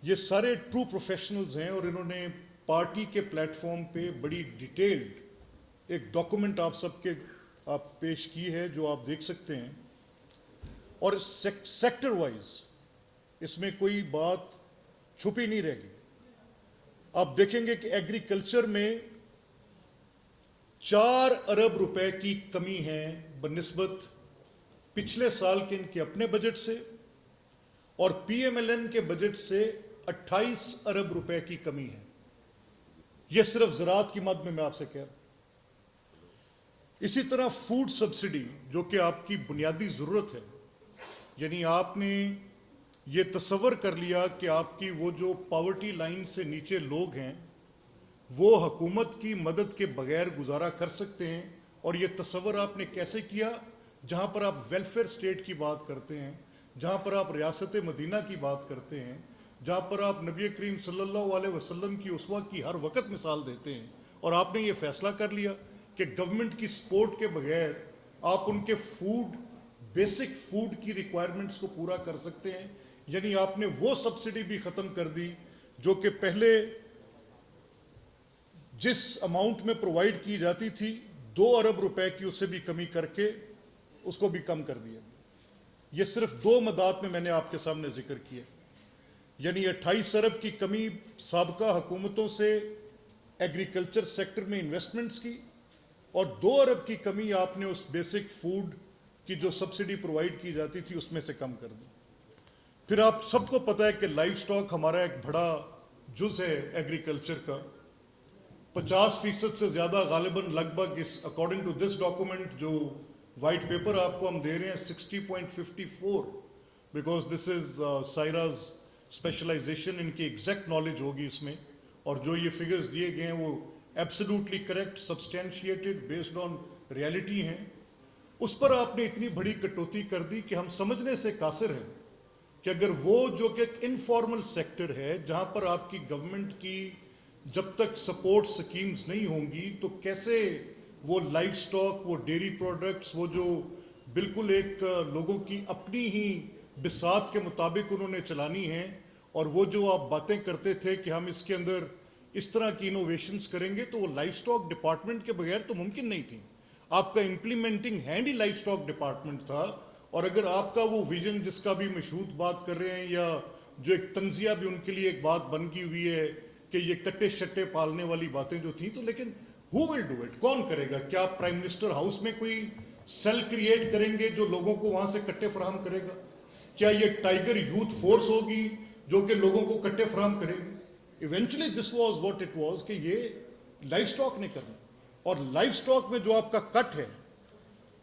یہ سارے ٹرو پروفیشنلز ہیں. اور انہوں نے پارٹی کے پلیٹ فارم پہ بڑی ڈیٹیلڈ ایک ڈاکومنٹ آپ سب کے آپ پیش کی ہے جو آپ دیکھ سکتے ہیں. اور سیکٹر وائز اس میں کوئی بات چھپی نہیں رہ گئی. آپ دیکھیں گے کہ ایگریکلچر میں 4 ارب روپے کی کمی ہے بنسبت پچھلے سال کے ان کے اپنے بجٹ سے, اور پی ایم ایل این کے بجٹ سے 28 ارب روپے کی کمی ہے. یہ صرف زراعت کی مد میں آپ سے کہہ رہا ہوں. اسی طرح فوڈ سبسڈی جو کہ آپ کی بنیادی ضرورت ہے, یعنی آپ نے یہ تصور کر لیا کہ آپ کی وہ جو پاورٹی لائن سے نیچے لوگ ہیں وہ حکومت کی مدد کے بغیر گزارا کر سکتے ہیں. اور یہ تصور آپ نے کیسے کیا؟ جہاں پر آپ ویلفیئر سٹیٹ کی بات کرتے ہیں, جہاں پر آپ ریاست مدینہ کی بات کرتے ہیں, جہاں پر آپ نبی کریم صلی اللہ علیہ وسلم کی اسوہ کی ہر وقت مثال دیتے ہیں, اور آپ نے یہ فیصلہ کر لیا کہ گورنمنٹ کی سپورٹ کے بغیر آپ ان کے فوڈ, بیسک فوڈ کی ریکوائرمنٹس کو پورا کر سکتے ہیں. یعنی آپ نے وہ سبسڈی بھی ختم کر دی جو کہ پہلے جس اماؤنٹ میں پرووائڈ کی جاتی تھی 2 ارب روپے کی, اسے بھی کمی کر کے اس کو بھی کم کر دیا. یہ صرف 2 مدات میں نے آپ کے سامنے ذکر کیا. یعنی 28 ارب کی کمی سابقہ حکومتوں سے ایگریکلچر سیکٹر میں انویسٹمنٹس کی, اور 2 ارب کی کمی آپ نے اس بیسک فوڈ کی جو سبسڈی پرووائڈ کی جاتی تھی اس میں سے کم کر دی. پھر آپ سب کو پتہ ہے کہ لائف سٹاک ہمارا ایک بڑا جز ہے ایگریکلچر کا, 50% سے زیادہ غالباً لگ بھگ اس اکارڈنگ ٹو دس ڈاکومنٹ جو وائٹ پیپر آپ کو ہم دے رہے ہیں 60.54, بیکاز دس از سائراز اسپیشلائزیشن, ان کی ایگزیکٹ نالج ہوگی اس میں, اور جو یہ فگرز دیے گئے ہیں وہ absolutely correct, substantiated, based on reality ہیں. اس پر آپ نے اتنی بڑی کٹوتی کر دی کہ ہم سمجھنے سے قاصر ہیں کہ اگر وہ جو کہ ایک انفارمل سیکٹر ہے جہاں پر آپ کی گورنمنٹ کی جب تک سپورٹ سکیمز نہیں ہوں گی تو کیسے وہ لائف سٹاک, وہ ڈیری پروڈکٹس, وہ جو بالکل ایک لوگوں کی اپنی ہی بساط کے مطابق انہوں نے چلانی ہیں, اور وہ جو آپ باتیں کرتے تھے کہ ہم اس کے اندر اس طرح کی انوویشنز کریں گے, تو وہ لائف سٹاک ڈپارٹمنٹ کے بغیر تو ممکن نہیں تھی. آپ کا امپلیمنٹنگ ہینڈ ہی لائف سٹاک ڈپارٹمنٹ تھا. اور اگر آپ کا وہ ویژن جس کا بھی مشہود بات کر رہے ہیں, یا جو ایک تنزیہ بھی ان کے لیے ایک بات بن گئی ہوئی ہے کہ یہ کٹے شٹے پالنے والی باتیں جو تھیں, تو لیکن ہو ول ڈو اٹ, کون کرے گا؟ کیا پرائم منسٹر ہاؤس میں کوئی سیل کریٹ کریں گے جو لوگوں کو وہاں سے کٹے فراہم کرے گا؟ کیا یہ ٹائیگر یوتھ فورس ہوگی جو کہ لوگوں کو کٹے فراہم کرے گی؟ Eventually this was what it was کہ یہ لائف سٹاک نے کرنا. اور لائف سٹاک میں جو آپ کا کٹ ہے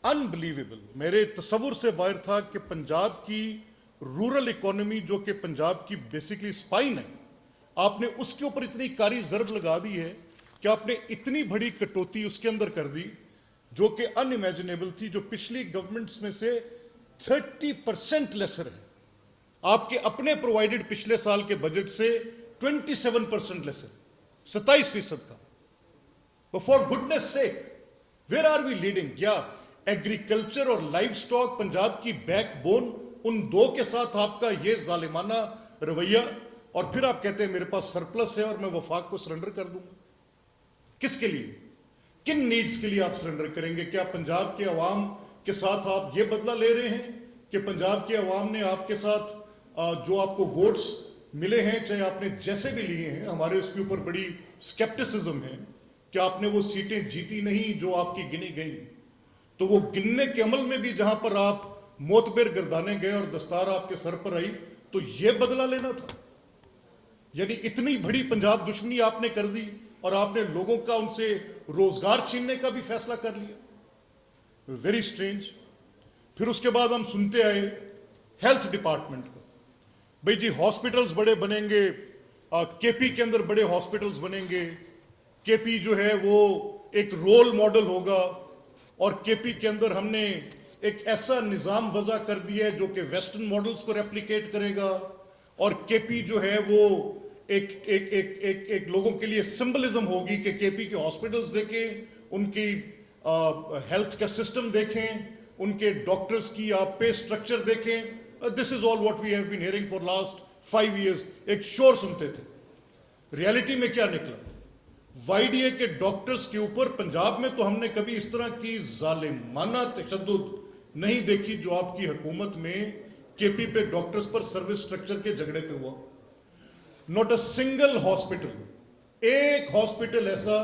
انبلیویبل, میرے تصور سے باہر تھا کہ پنجاب کی رورل اکانومی جو کہ پنجاب کی بیسکلی سپائن ہے, آپ نے اس کے اوپر اتنی کاری ضرب لگا دی ہے کہ کہ آپ نے اتنی بڑی کٹوتی اس کے اندر کر دی جو کہ ان امیجنیبل تھی, جو پچھلی گورنمنٹس میں سے 30% لیسر ہے. آپ کے اپنے پرووائڈڈ پچھلے سال کے بجٹ سے 27% لیسر, 27% کا. For goodness sake, where are we leading? یا ایگریکلچر اور لائف سٹاک پنجاب کی بیک بون, ان دو کے ساتھ آپ کا یہ ظالمانہ رویہ, اور پھر آپ کہتے ہیں میرے پاس سرپلس ہے اور میں وفاق کو سرنڈر کر دوں گا. کس کے لیے, کن نیڈز کے لیے آپ سرنڈر کریں گے؟ کیا پنجاب کے عوام کے ساتھ آپ یہ بدلہ لے رہے ہیں کہ پنجاب کے عوام نے آپ کے ساتھ جو آپ کو ووٹس ملے ہیں, چاہے آپ نے جیسے بھی لیے ہیں, ہمارے اس کے اوپر بڑی سکیپٹسزم ہے کہ آپ نے وہ سیٹیں جیتی نہیں جو آپ کی گنی گئیں, تو وہ گننے کے عمل میں بھی جہاں پر آپ معتبر گردانے گئے اور دستار آپ کے سر پر آئی, تو یہ بدلہ لینا تھا. یعنی اتنی بڑی پنجاب دشمنی آپ نے کر دی اور آپ نے لوگوں کا ان سے روزگار چھیننے کا بھی فیصلہ کر لیا. Very strange. پھر اس کے بعد ہم سنتے آئے ہیلتھ ڈپارٹمنٹ کو, بھئی جی ہاسپٹلز بڑے بنیں گے, کے پی کے اندر بڑے ہاسپٹلز بنیں گے, کے پی جو ہے وہ ایک رول ماڈل ہوگا, اور کے پی کے اندر ہم نے ایک ایسا نظام وضع کر دیا ہے جو کہ ویسٹرن ماڈلز کو ریپلیکیٹ کرے گا, اور کے پی جو ہے وہ ایک لوگوں کے لیے سمبلزم ہوگی کہ کے پی کے ہاسپٹلز دیکھیں, ان کی ہیلتھ کا سسٹم دیکھیں, ان کے ڈاکٹرز کی آپ پے سٹرکچر دیکھیں. This is all what we have been hearing for last 5 years. ایک شور سنتے تھے. ریالٹی میں کیا نکلا؟ وائی ڈی اے کے ڈاکٹرز کے اوپر پنجاب میں تو ہم نے کبھی اس طرح کی ظالمانہ تشدد نہیں دیکھی جو آپ کی حکومت میں کے پی پہ ڈاکٹرز پر سروس سٹرکچر کے جھگڑے پہ ہوا. ناٹ اے سنگل ہاسپٹل, ایک ہاسپٹل ایسا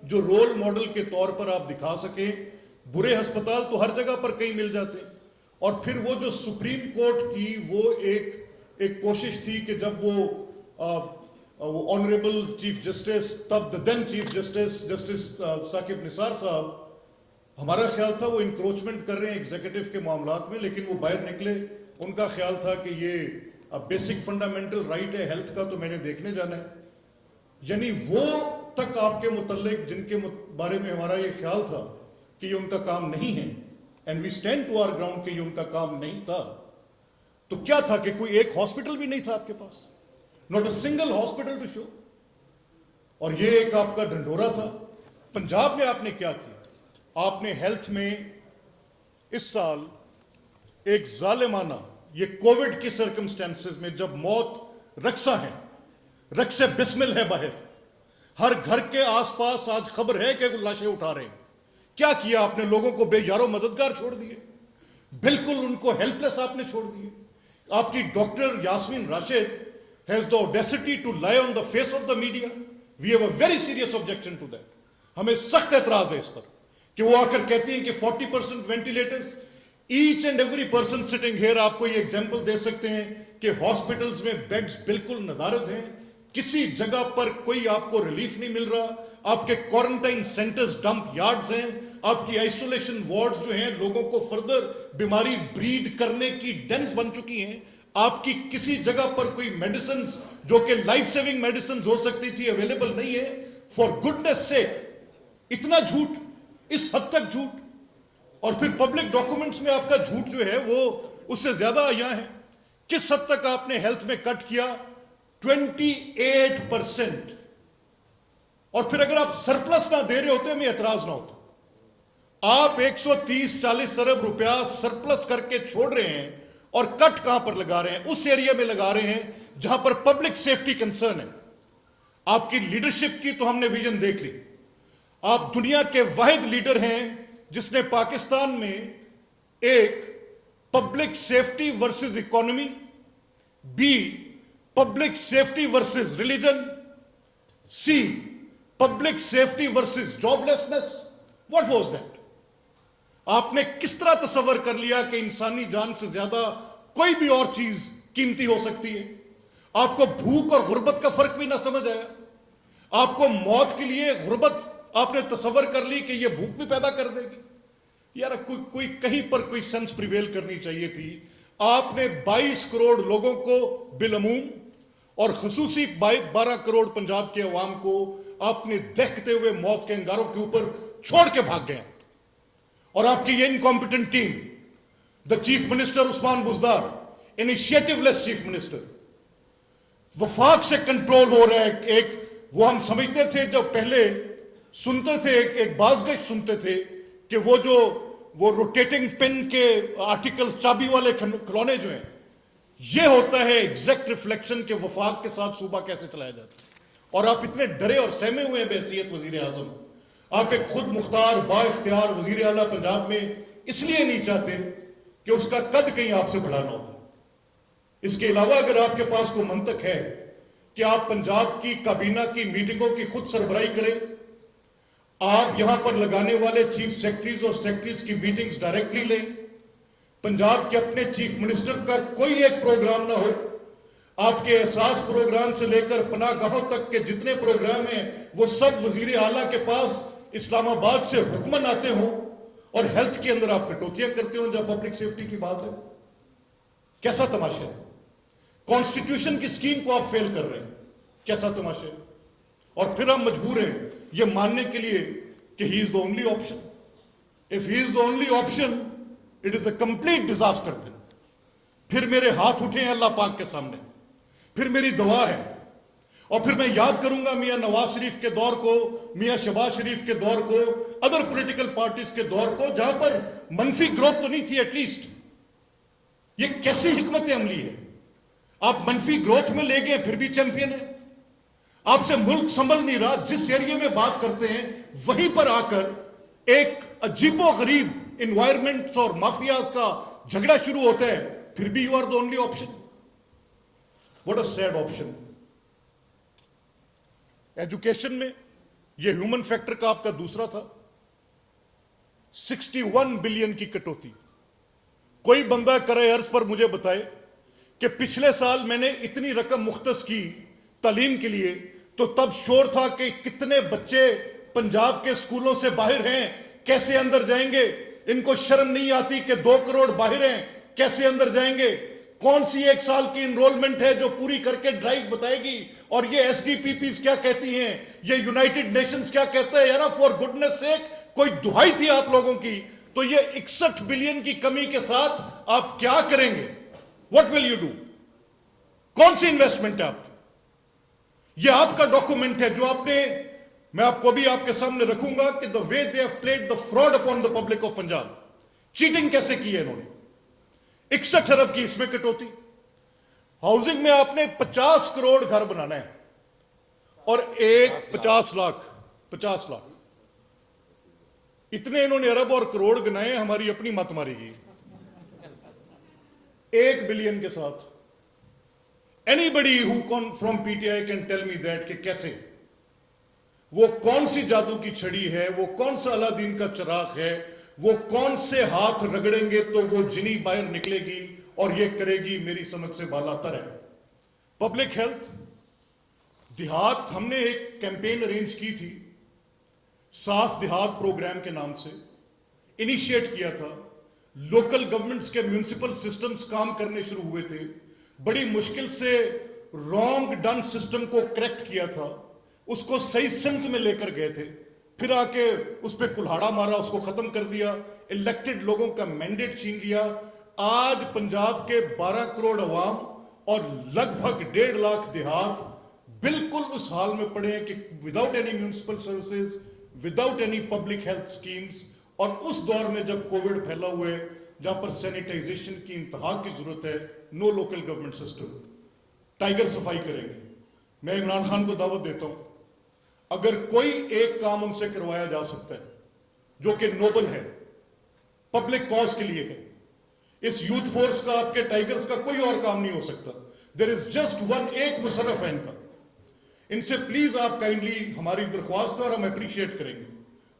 جو رول ماڈل کے طور پر آپ دکھا سکیں. برے ہسپتال تو ہر جگہ پر کہیں مل جاتے ہیں. اور پھر وہ جو سپریم کورٹ کی وہ ایک کوشش تھی کہ جب وہ آنریبل چیف جسٹس, تب دین چیف جسٹس ثاقب نثار صاحب, ہمارا خیال تھا وہ انکروچمنٹ کر رہے ہیں ایگزیکٹو کے معاملات میں, لیکن وہ باہر نکلے. ان کا خیال تھا کہ یہ بیسک فنڈامنٹل رائٹ ہے ہیلتھ کا, تو میں نے دیکھنے جانا ہے. یعنی وہ تک آپ کے متعلق جن کے بارے میں ہمارا یہ خیال تھا کہ یہ ان کا کام نہیں ہے, and we stand to our ground کہ یہ ان کا کام نہیں تھا, تو کیا تھا کہ کوئی ایک ہاسپٹل بھی نہیں تھا آپ کے پاس, not a single hospital to show. اور یہ ایک آپ کا ڈنڈورا تھا. پنجاب میں آپ نے کیا کیا؟ آپ نے ہیلتھ میں اس سال ایک ظالمانہ, یہ کووڈ کی سرکمسٹانسز میں جب موت رقصہ ہے, رقص بسمل ہے باہر, ہر گھر کے آس پاس آج خبر ہے کہ لاشیں اٹھا رہے ہیں. کیا کیا آپ نے؟ لوگوں کو بے یارو مددگار چھوڑ دیے, بالکل ان کو ہیلپ لیس آپ نے چھوڑ دیے. آپ کی doctor Yasmin Rashid has the audacity to lie on the face of the media. We have a very serious objection to that. ہمیں سخت اعتراض ہے اس پر کہ وہ آ کر کہتی ہیں کہ 40% ventilators, each and every person sitting here آپ کو یہ ایگزامپل دے سکتے ہیں کہ ہاسپٹلز میں بیڈز بالکل ندارد ہیں, کسی جگہ پر کوئی آپ کو ریلیف نہیں مل رہا. آپ کے کوارنٹائن سینٹرز ڈمپ یارڈز ہیں, آپ کی آئسولیشن وارڈز جو ہیں لوگوں کو فردر بیماری بریڈ کرنے کی ڈینس بن چکی ہیں. آپ کی کسی جگہ پر کوئی میڈیسنز جو کہ لائف سیونگ میڈیسنز ہو سکتی تھی اویلیبل نہیں ہے. فار گڈنس سے اتنا جھوٹ, اس حد تک جھوٹ. اور پھر پبلک ڈاکومنٹس میں آپ کا جھوٹ جو ہے وہ اس سے زیادہ عیاں ہے. کس حد تک آپ نے ہیلتھ میں کٹ کیا؟ 28%. اور پھر اگر آپ سرپلس نہ دے رہے ہوتے میں اعتراض نہ ہوتا. آپ 130-40 ارب روپیہ سرپلس کر کے چھوڑ رہے ہیں, اور کٹ کہاں پر لگا رہے ہیں؟ اس ایریا میں لگا رہے ہیں جہاں پر پبلک سیفٹی کنسرن ہے. آپ کی لیڈرشپ کی تو ہم نے ویژن دیکھ لی. آپ دنیا کے واحد لیڈر ہیں جس نے پاکستان میں ایک public safety versus economy, B public safety versus religion, C public safety versus job losses. What was that? آپ نے کس طرح تصور کر لیا کہ انسانی جان سے زیادہ کوئی بھی اور چیز قیمتی ہو سکتی ہے؟ آپ کو بھوک اور غربت کا فرق بھی نہ سمجھ آیا. آپ کو موت کے لیے غربت آپ نے تصور کر لی کہ یہ بھوک بھی پیدا کر دے گی. یار کوئی کہیں پر کوئی سینس پریویل کرنی چاہیے تھی. آپ نے 22 کروڑ لوگوں کو بالعموم اور خصوصی 12 کروڑ پنجاب کے عوام کو آپ نے دیکھتے ہوئے موت کے انگاروں کے اوپر چھوڑ کے بھاگ گئے. اور آپ کی یہ انکمپیٹنٹ ٹیم, دا chief minister Usman Buzdar, initiative لیس چیف منسٹر, وفاق سے کنٹرول ہو رہا ہے. ایک وہ ہم سمجھتے تھے جب پہلے سنتے تھے, ایک بازگشت سنتے تھے کہ وہ روٹیٹنگ پن کے آرٹیکلز, چابی والے کھلونے جو ہیں, یہ ہوتا ہے ایگزیکٹ ریفلیکشن کہ وفاق کے ساتھ صوبہ کیسے چلایا جاتا ہے. اور آپ اتنے ڈرے اور سہمے ہوئے ہیں بحیثیت وزیر اعظم. آپ ایک خود مختار با اختیار وزیر اعلیٰ پنجاب میں اس لیے نہیں چاہتے کہ اس کا قد کہیں آپ سے بڑا نہ ہو. اس کے علاوہ اگر آپ کے پاس کوئی منطق ہے کہ آپ پنجاب کی کابینہ کی میٹنگوں کی خود سربراہی کریں, آپ یہاں پر لگانے والے چیف سیکرٹریز اور سیکرٹریز کی میٹنگز ڈائریکٹلی لیں, پنجاب کے اپنے چیف منسٹر کا کوئی ایک پروگرام نہ ہو, آپ کے احساس پروگرام سے لے کر پناہ گاہوں تک کے جتنے پروگرام ہیں وہ سب وزیر اعلیٰ کے پاس اسلام آباد سے حکمن آتے ہوں, اور ہیلتھ کے اندر آپ کٹوتیاں کرتے ہوں جب پبلک سیفٹی کی بات ہے. کیسا تماشا ہے؟ کانسٹیٹیوشن کی سکیم کو آپ فیل کر رہے ہیں, کیسا تماشا ہے؟ اور پھر ہم مجبور ہیں یہ ماننے کے لیے کہ he is the only option. If he is the only option it is a complete disaster. Then پھر میرے ہاتھ اٹھے ہیں اللہ پاک کے سامنے, پھر میری دعا ہے, اور پھر میں یاد کروں گا میاں نواز شریف کے دور کو, میاں شہباز شریف کے دور کو, ادر پولیٹیکل پارٹیز کے دور کو, جہاں پر منفی گروتھ تو نہیں تھی ایٹ لیسٹ. یہ کیسی حکمت عملی ہے؟ آپ منفی گروتھ میں لے گئے پھر بھی چیمپئن ہیں. آپ سے ملک سنبھل نہیں رہا, جس ایریے میں بات کرتے ہیں وہیں پر آ کر ایک عجیب و غریب انوائرمنٹس اور مافیاز کا جھگڑا شروع ہوتا ہے, پھر بھی you are the only option. What a sad option. Education میں یہ ہیومن فیکٹر کا آپ کا دوسرا تھا, 61 بلین کی کٹوتی. کوئی بندہ کرے عرض پر مجھے بتائے کہ پچھلے سال میں نے اتنی رقم مختص کی تعلیم کے لیے, تو تب شور تھا کہ کتنے بچے پنجاب کے سکولوں سے باہر ہیں, کیسے اندر جائیں گے, ان کو شرم نہیں آتی کہ 2 کروڑ باہر ہیں, کیسے اندر جائیں گے, کون سی 1 سال کی انرولمنٹ ہے جو پوری کر کے ڈرائیو بتائے گی, اور یہ ایس ڈی پی پیز کیا کہتی ہیں, یہ یونائٹڈ نیشنز کیا کہتا ہے. یار فار گڈنس سیک کوئی دہائی تھی آپ لوگوں کی. تو یہ 61 بلین کی کمی کے ساتھ آپ کیا کریں گے؟ What will you do? کون سی انویسٹمنٹ ہے آپ کی؟ یہ آپ کا ڈاکومنٹ ہے جو آپ نے, میں آپ کو بھی آپ کے سامنے رکھوں گا کہ the way they have played the fraud upon the public of Punjab. Cheating کیسے کی ہے انہوں نے. 61 ارب کی اس میں کٹوتی. ہاؤسنگ میں آپ نے 50 کروڑ گھر بنانا ہے, اور 50 لاکھ اتنے انہوں نے ارب اور کروڑ گنائے, ہماری اپنی مت ماری گئی 1 بلین کے ساتھ. Anybody who from PTI can tell me that کہ کیسے, وہ کون سی جادو کی چھڑی ہے, وہ کون سا الادین کا چراغ ہے, وہ کون سے ہاتھ رگڑیں گے تو وہ جنی باہر نکلے گی اور یہ کرے گی میری سمجھ سے بالا تر ہے. پبلک ہیلتھ دیہات, ہم نے ایک کیمپین ارینج کی تھی, صاف دیہات پروگرام کے نام سے انیشیٹ کیا تھا. لوکل گورنمنٹس کے میونسپل سسٹمز کام کرنے شروع ہوئے تھے, بڑی مشکل سے رانگ ڈن سسٹم کو کریکٹ کیا تھا, اس کو صحیح سمت میں لے کر گئے تھے, پھر آ کے اس پہ کلہاڑا مارا, اس کو ختم کر دیا, الیکٹڈ لوگوں کا مینڈیٹ چھین لیا. آج پنجاب کے 12 کروڑ عوام اور لگ بھگ 1.5 لاکھ دیہات بالکل اس حال میں پڑے ہیں کہ without any municipal services, without any public health schemes. اور اس دور میں جب کووڈ پھیلا ہوا ہے, جہاں پر سینیٹائزیشن کی انتہا کی ضرورت ہے, نو لوکل گورنمنٹ سسٹم. ٹائیگر صفائی کریں گے. میں عمران خان کو دعوت دیتا ہوں, اگر کوئی ایک کام ان سے کروایا جا سکتا ہے جو کہ نوبل ہے, پبلک کاز کے لیے ہے, اس یوتھ فورس کا, آپ کے ٹائیگرز کا کوئی اور کام نہیں ہو سکتا. دیر از جسٹ ون, ایک مصرف ہے ان کا. ان سے پلیز آپ کائنڈلی, ہماری درخواست ہے اور ہم اپریشیٹ کریں گے,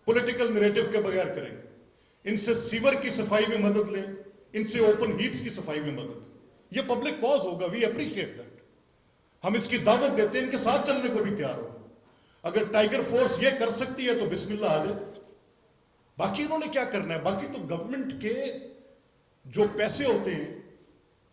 پولیٹیکل نیریٹو کے بغیر کریں گے, ان سے سیور کی صفائی میں مدد لیں, ان سے اوپن ہیپس کی صفائی میں مدد لیں. یہ پبلک کاز ہوگا, وی اپریشیٹ دیٹ. ہم اس کی دعوت دیتے ہیں, ان کے ساتھ چلنے کو بھی تیار ہو. اگر ٹائیگر فورس یہ کر سکتی ہے تو بسم اللہ آ جائے. باقی انہوں نے کیا کرنا ہے؟ باقی تو گورنمنٹ کے جو پیسے ہوتے ہیں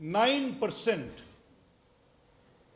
9%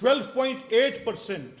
12.8%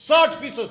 60%।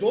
2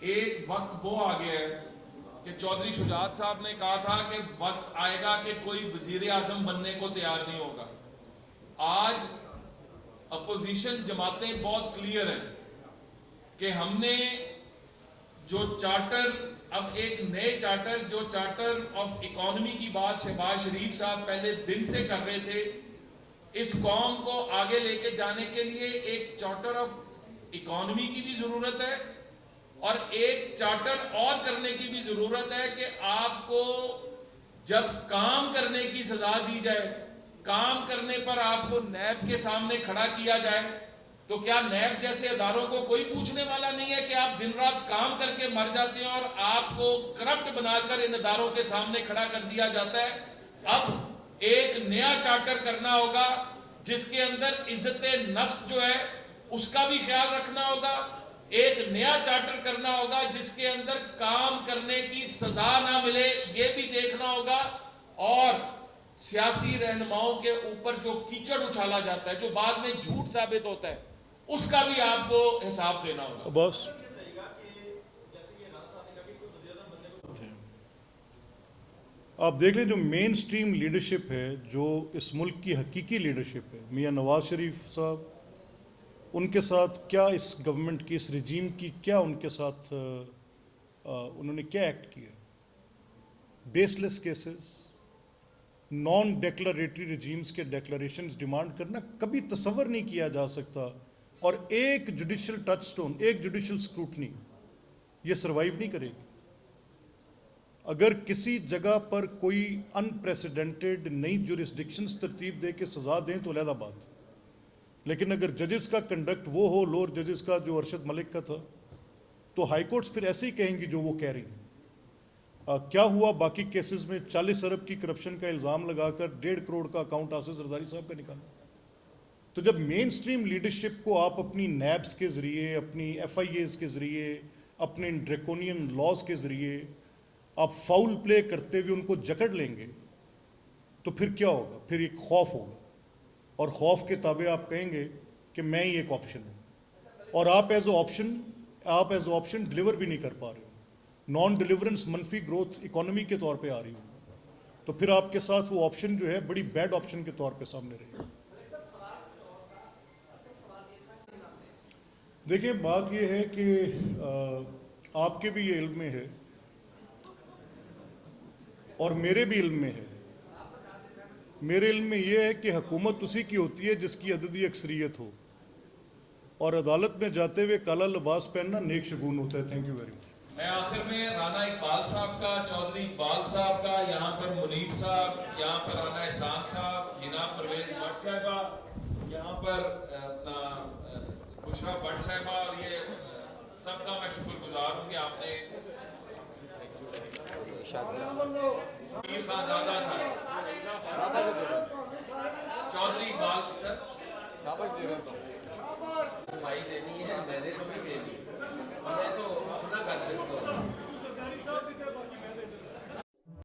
ایک وقت وہ آ گیا ہے کہ چودھری شجاعت صاحب نے کہا تھا کہ وقت آئے گا کہ کوئی وزیر اعظم بننے کو تیار نہیں ہوگا. آج اپوزیشن جماعتیں بہت کلیئر ہیں کہ ہم نے جو چارٹر، اب ایک نئے چارٹر، جو چارٹر آف اکانومی کی بات شہباز شریف صاحب پہلے دن سے کر رہے تھے، اس قوم کو آگے لے کے جانے کے لیے ایک چارٹر آف اکانومی کی بھی ضرورت ہے اور ایک چارٹر اور کرنے کی بھی ضرورت ہے کہ آپ کو جب کام کرنے کی سزا دی جائے، کام کرنے پر آپ کو نیب کے سامنے کھڑا کیا جائے، تو کیا نیب جیسے اداروں کو کوئی پوچھنے والا نہیں ہے کہ آپ دن رات کام کر کے مر جاتے ہیں اور آپ کو کرپٹ بنا کر ان اداروں کے سامنے کھڑا کر دیا جاتا ہے؟ اب ایک نیا چارٹر کرنا ہوگا جس کے اندر عزت نفس جو ہے اس کا بھی خیال رکھنا ہوگا، ایک نیا چارٹر کرنا ہوگا جس کے اندر کام کرنے کی سزا نہ ملے یہ بھی دیکھنا ہوگا، اور سیاسی رہنماؤں کے اوپر جو کیچڑ اچھالا جاتا ہے جو بعد میں جھوٹ ثابت ہوتا ہے اس کا بھی آپ کو حساب دینا ہوگا. بس آپ دیکھ لیں جو مین سٹریم لیڈرشپ ہے، جو اس ملک کی حقیقی لیڈرشپ ہے، میاں نواز شریف صاحب، ان کے ساتھ کیا اس گورنمنٹ کی، اس رجیم کی کیا ان کے ساتھ انہوں نے کیا ایکٹ کیا؟ بیس لیس کیسز، نان ڈیکلریٹری رجیمز کے ڈیکلریشنز ڈیمانڈ کرنا کبھی تصور نہیں کیا جا سکتا، اور ایک جوڈیشل ٹچ سٹون، ایک جوڈیشل سکروٹنی یہ سروائیو نہیں کرے گی. اگر کسی جگہ پر کوئی ان پریسیڈنٹڈ نئی جورسڈکشنز ترتیب دے کے سزا دیں تو علیحدہ بات، لیکن اگر ججز کا کنڈکٹ وہ ہو، لوور ججز کا جو ارشد ملک کا تھا، تو ہائی کورٹس پھر ایسے ہی کہیں گی جو وہ کہہ رہی ہیں. کیا ہوا باقی کیسز میں؟ 40 ارب کی کرپشن کا الزام لگا کر 1.5 کروڑ کا اکاؤنٹ آصف زرداری صاحب کا نکالا. تو جب مین سٹریم لیڈرشپ کو آپ اپنی نیبز کے ذریعے، اپنی ایف آئی ایز کے ذریعے، اپنے ڈریکونین لاز کے ذریعے آپ فاؤل پلے کرتے ہوئے ان کو جکڑ لیں گے تو پھر کیا ہوگا؟ پھر ایک خوف ہوگا، اور خوف کے تابع آپ کہیں گے کہ میں ہی ایک آپشن ہوں، اور آپ ایز اے آپشن ڈلیور بھی نہیں کر پا رہے ہو. نان ڈلیورنس، منفی گروتھ اکانومی کے طور پہ آ رہی ہو، تو پھر آپ کے ساتھ وہ آپشن جو ہے بڑی بیڈ آپشن کے طور پہ سامنے رہے گا. دیکھیں بات یہ ہے کہ آپ کے بھی یہ علم میں ہے اور میرے بھی علم میں ہے. میرے علم میں یہ ہے کہ حکومت اسی کی ہوتی ہے جس کی عددی اکثریت ہو، اور عدالت میں جاتے ہوئے کالا لباس پہننا نیک شگون ہوتا ہے. Thank you very much. میں آخر میں رانا اقبال صاحب کا، چودھری اقبال صاحب کا، یہاں پر منیب صاحب، یہاں پر رانا احسان صاحب، ہنا پرویز بٹ صاحبہ، یہاں پر اپنا بشرا بٹ صاحبہ، اور یہ سب کا میں شکر گزار ہوں کہ آپ نے پیر خان زادہ صاحب، چودھری اقبال صاحب صفائی دینی ہے، میں نے تو نہیں دینی.